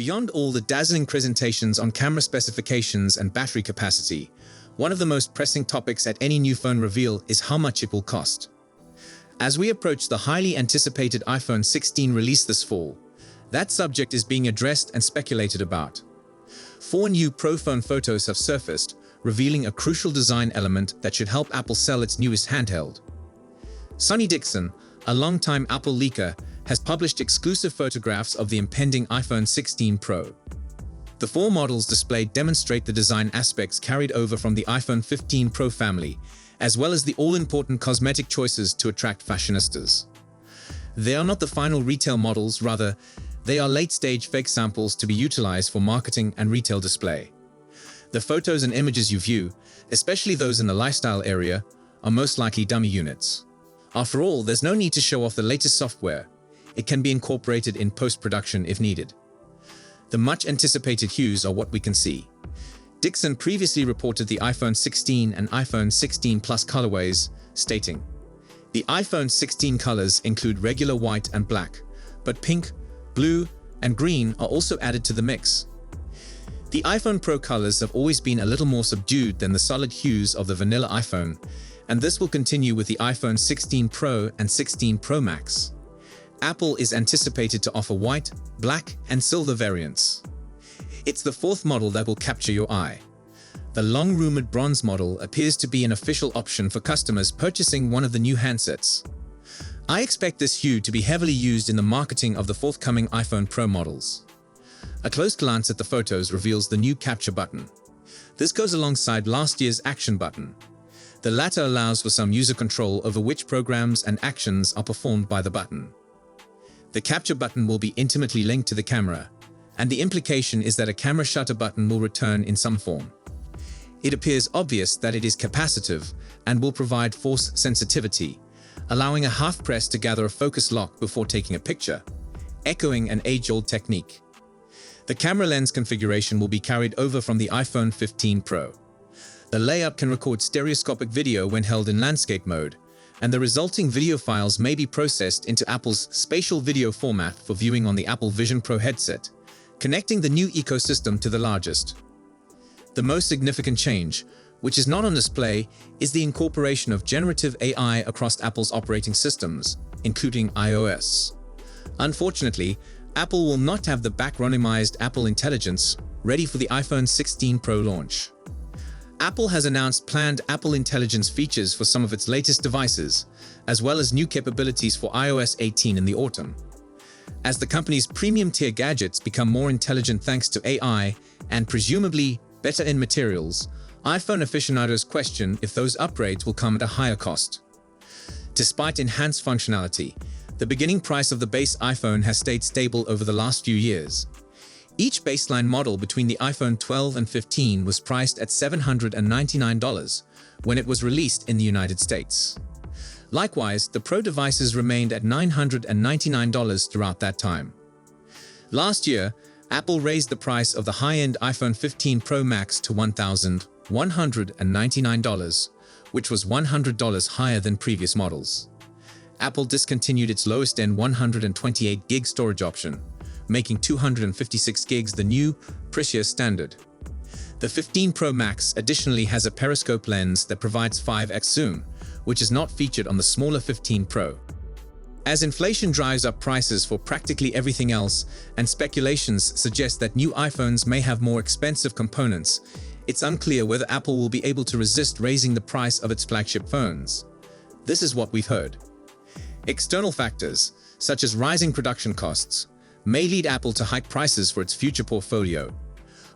Beyond all the dazzling presentations on camera specifications and battery capacity, one of the most pressing topics at any new phone reveal is how much it will cost. As we approach the highly anticipated iPhone 16 release this fall, that subject is being addressed and speculated about. 4 new Pro phone photos have surfaced, revealing a crucial design element that should help Apple sell its newest handheld. Sonny Dixon, a longtime Apple leaker, has published exclusive photographs of the impending iPhone 16 Pro. The 4 models displayed demonstrate the design aspects carried over from the iPhone 15 Pro family, as well as the all-important cosmetic choices to attract fashionistas. They are not the final retail models, rather, they are late-stage fake samples to be utilized for marketing and retail display. The photos and images you view, especially those in the lifestyle area, are most likely dummy units. After all, there's no need to show off the latest software. It can be incorporated in post-production if needed. The much-anticipated hues are what we can see. Dixon previously reported the iPhone 16 and iPhone 16 Plus colorways, stating, "The iPhone 16 colors include regular white and black, but pink, blue, and green are also added to the mix. The iPhone Pro colors have always been a little more subdued than the solid hues of the vanilla iPhone, and this will continue with the iPhone 16 Pro and 16 Pro Max. Apple is anticipated to offer white, black, and silver variants. It's the 4th model that will capture your eye. The long-rumored bronze model appears to be an official option for customers purchasing one of the new handsets. I expect this hue to be heavily used in the marketing of the forthcoming iPhone Pro models." A close glance at the photos reveals the new capture button. This goes alongside last year's action button. The latter allows for some user control over which programs and actions are performed by the button. The capture button will be intimately linked to the camera, and the implication is that a camera shutter button will return in some form. It appears obvious that it is capacitive and will provide force sensitivity, allowing a half press to gather a focus lock before taking a picture, echoing an age-old technique. The camera lens configuration will be carried over from the iPhone 15 Pro. The layup can record stereoscopic video when held in landscape mode, and the resulting video files may be processed into Apple's spatial video format for viewing on the Apple Vision Pro headset, connecting the new ecosystem to the largest. The most significant change, which is not on display, is the incorporation of generative AI across Apple's operating systems, including iOS. Unfortunately, Apple will not have the back-randomized Apple Intelligence ready for the iPhone 16 Pro launch. Apple has announced planned Apple Intelligence features for some of its latest devices, as well as new capabilities for iOS 18 in the autumn. As the company's premium-tier gadgets become more intelligent thanks to AI and presumably better in materials, iPhone aficionados question if those upgrades will come at a higher cost. Despite enhanced functionality, the beginning price of the base iPhone has stayed stable over the last few years. Each baseline model between the iPhone 12 and 15 was priced at $799 when it was released in the United States. Likewise, the Pro devices remained at $999 throughout that time. Last year, Apple raised the price of the high-end iPhone 15 Pro Max to $1,199, which was $100 higher than previous models. Apple discontinued its lowest-end 128 gig storage option, making 256 gigs the new, pricier standard. The 15 Pro Max additionally has a periscope lens that provides 5x zoom, which is not featured on the smaller 15 Pro. As inflation drives up prices for practically everything else, and speculations suggest that new iPhones may have more expensive components, it's unclear whether Apple will be able to resist raising the price of its flagship phones. This is what we've heard. External factors, such as rising production costs, may lead Apple to hike prices for its future portfolio.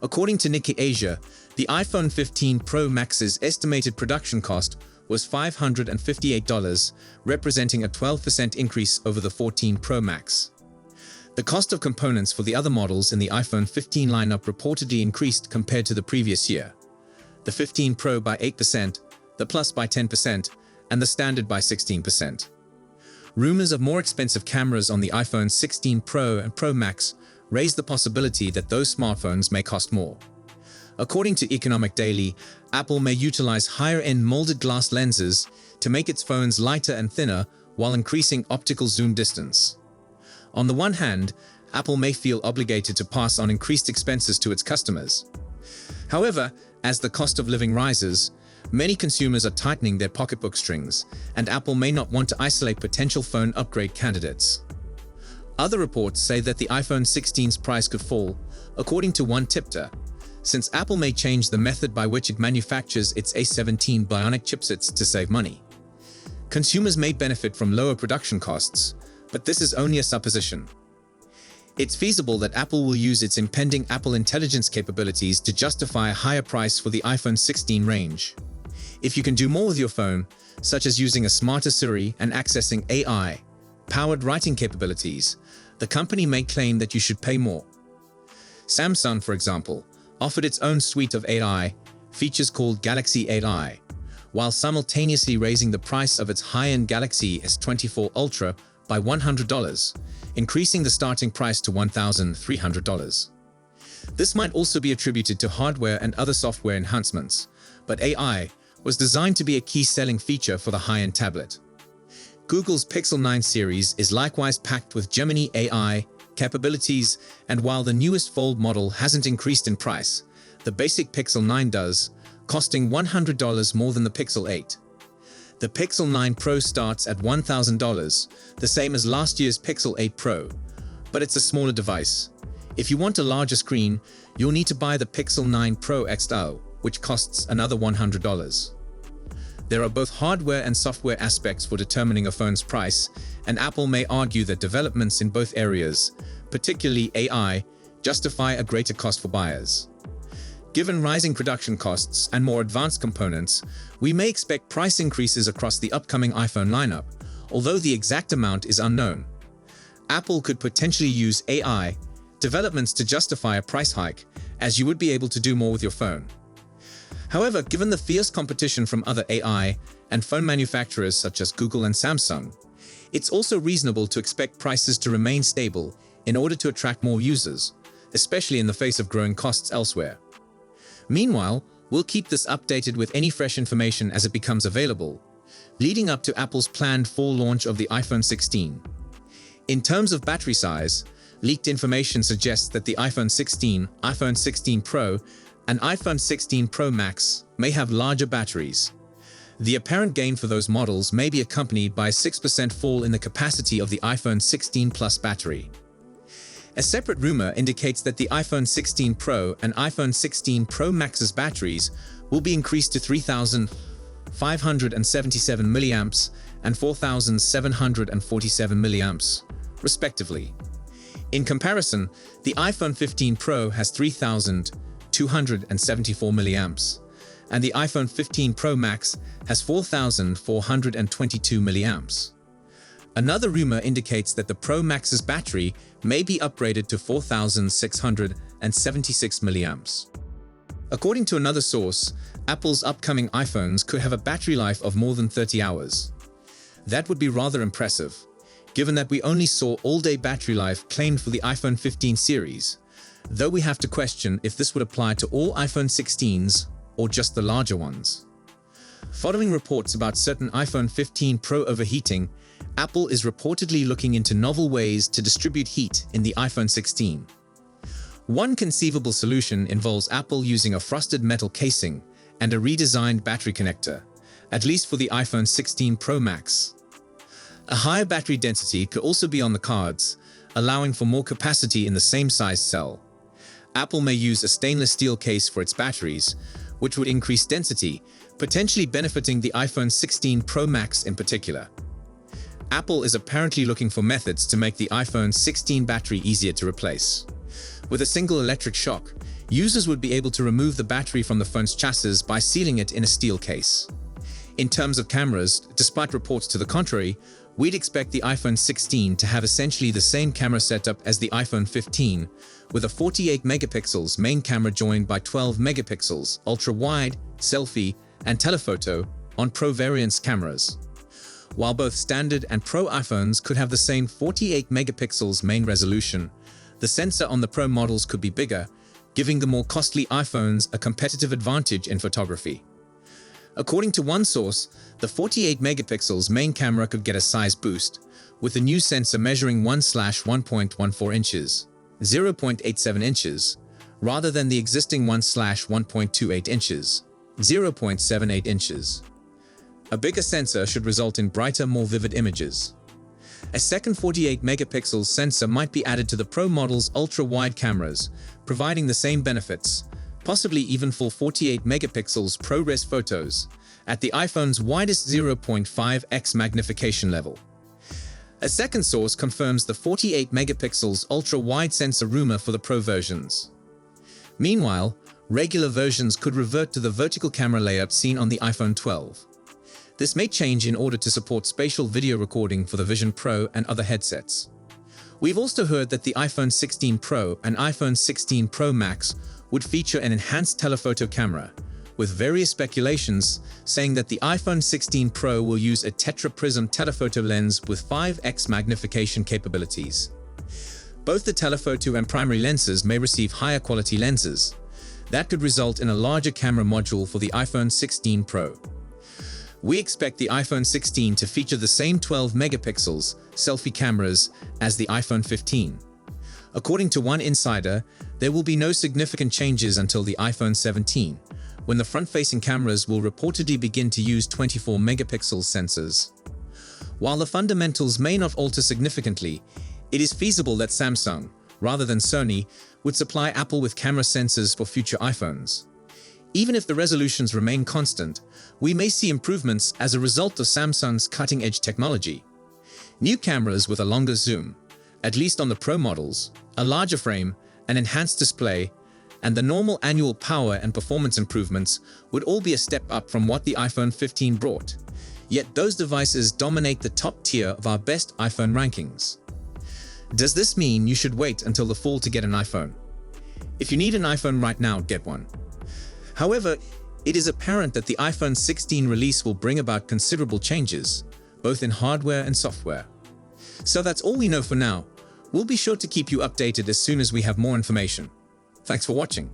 According to Nikkei Asia, the iPhone 15 Pro Max's estimated production cost was $558, representing a 12% increase over the 14 Pro Max. The cost of components for the other models in the iPhone 15 lineup reportedly increased compared to the previous year. The 15 Pro by 8%, the Plus by 10%, and the Standard by 16%. Rumors of more expensive cameras on the iPhone 16 Pro and Pro Max raise the possibility that those smartphones may cost more. According to Economic Daily, Apple may utilize higher-end molded glass lenses to make its phones lighter and thinner while increasing optical zoom distance. On the one hand, Apple may feel obligated to pass on increased expenses to its customers. However, as the cost of living rises, many consumers are tightening their pocketbook strings, and Apple may not want to isolate potential phone upgrade candidates. Other reports say that the iPhone 16's price could fall, according to one tipster, since Apple may change the method by which it manufactures its A17 Bionic chipsets to save money. Consumers may benefit from lower production costs, but this is only a supposition. It's feasible that Apple will use its impending Apple Intelligence capabilities to justify a higher price for the iPhone 16 range. If you can do more with your phone, such as using a smarter Siri and accessing AI-powered writing capabilities, the company may claim that you should pay more. Samsung, for example, offered its own suite of AI features called Galaxy AI, while simultaneously raising the price of its high-end Galaxy S24 Ultra by $100, increasing the starting price to $1,300. This might also be attributed to hardware and other software enhancements, but AI was designed to be a key selling feature for the high-end tablet. Google's Pixel 9 series is likewise packed with Gemini AI capabilities, and while the newest Fold model hasn't increased in price, the basic Pixel 9 does, costing $100 more than the Pixel 8. The Pixel 9 Pro starts at $1,000, the same as last year's Pixel 8 Pro, but it's a smaller device. If you want a larger screen, you'll need to buy the Pixel 9 Pro XL, which costs another $100. There are both hardware and software aspects for determining a phone's price, and Apple may argue that developments in both areas, particularly AI, justify a greater cost for buyers. Given rising production costs and more advanced components, we may expect price increases across the upcoming iPhone lineup, although the exact amount is unknown. Apple could potentially use AI developments to justify a price hike, as you would be able to do more with your phone. However, given the fierce competition from other AI and phone manufacturers such as Google and Samsung, it's also reasonable to expect prices to remain stable in order to attract more users, especially in the face of growing costs elsewhere. Meanwhile, we'll keep this updated with any fresh information as it becomes available, leading up to Apple's planned fall launch of the iPhone 16. In terms of battery size, leaked information suggests that the iPhone 16, iPhone 16 Pro, and iPhone 16 Pro Max may have larger batteries. The apparent gain for those models may be accompanied by a 6% fall in the capacity of the iPhone 16 Plus battery. A separate rumor indicates that the iPhone 16 Pro and iPhone 16 Pro Max's batteries will be increased to 3,577 mAh and 4,747 mAh, respectively. In comparison, the iPhone 15 Pro has 3,274 mAh, and the iPhone 15 Pro Max has 4,422 mAh. Another rumor indicates that the Pro Max's battery may be upgraded to 4,676 mAh. According to another source, Apple's upcoming iPhones could have a battery life of more than 30 hours. That would be rather impressive, given that we only saw all-day battery life claimed for the iPhone 15 series, though we have to question if this would apply to all iPhone 16s or just the larger ones. Following reports about certain iPhone 15 Pro overheating, Apple is reportedly looking into novel ways to distribute heat in the iPhone 16. One conceivable solution involves Apple using a frosted metal casing and a redesigned battery connector, at least for the iPhone 16 Pro Max. A higher battery density could also be on the cards, allowing for more capacity in the same size cell. Apple may use a stainless steel case for its batteries, which would increase density, potentially benefiting the iPhone 16 Pro Max in particular. Apple is apparently looking for methods to make the iPhone 16 battery easier to replace. With a single electric shock, users would be able to remove the battery from the phone's chassis by sealing it in a steel case. In terms of cameras, despite reports to the contrary, we'd expect the iPhone 16 to have essentially the same camera setup as the iPhone 15, with a 48 megapixels main camera joined by 12 megapixels ultra-wide, selfie, and telephoto on Pro variants cameras. While both standard and Pro iPhones could have the same 48 megapixels main resolution, the sensor on the Pro models could be bigger, giving the more costly iPhones a competitive advantage in photography. According to one source, the 48 megapixels main camera could get a size boost, with the new sensor measuring 1/1.14 inches, 0.87 inches, rather than the existing 1/1.28 inches, 0.78 inches. A bigger sensor should result in brighter, more vivid images. A second 48 megapixels sensor might be added to the Pro model's ultra-wide cameras, providing the same benefits, possibly even full 48 megapixels ProRes photos, at the iPhone's widest 0.5x magnification level. A second source confirms the 48 megapixels ultra-wide sensor rumor for the Pro versions. Meanwhile, regular versions could revert to the vertical camera layout seen on the iPhone 12. This may change in order to support spatial video recording for the Vision Pro and other headsets. We've also heard that the iPhone 16 Pro and iPhone 16 Pro Max would feature an enhanced telephoto camera, with various speculations saying that the iPhone 16 Pro will use a tetraprism telephoto lens with 5x magnification capabilities. Both the telephoto and primary lenses may receive higher quality lenses. That could result in a larger camera module for the iPhone 16 Pro. We expect the iPhone 16 to feature the same 12 megapixels selfie cameras as the iPhone 15. According to one insider, there will be no significant changes until the iPhone 17, when the front-facing cameras will reportedly begin to use 24 megapixel sensors. While the fundamentals may not alter significantly, it is feasible that Samsung, rather than Sony, would supply Apple with camera sensors for future iPhones. Even if the resolutions remain constant, we may see improvements as a result of Samsung's cutting-edge technology. New cameras with a longer zoom, at least on the Pro models, a larger frame, an enhanced display, and the normal annual power and performance improvements would all be a step up from what the iPhone 15 brought. Yet those devices dominate the top tier of our best iPhone rankings. Does this mean you should wait until the fall to get an iPhone? If you need an iPhone right now, get one. However, it is apparent that the iPhone 16 release will bring about considerable changes, both in hardware and software. So that's all we know for now. We'll be sure to keep you updated as soon as we have more information. Thanks for watching.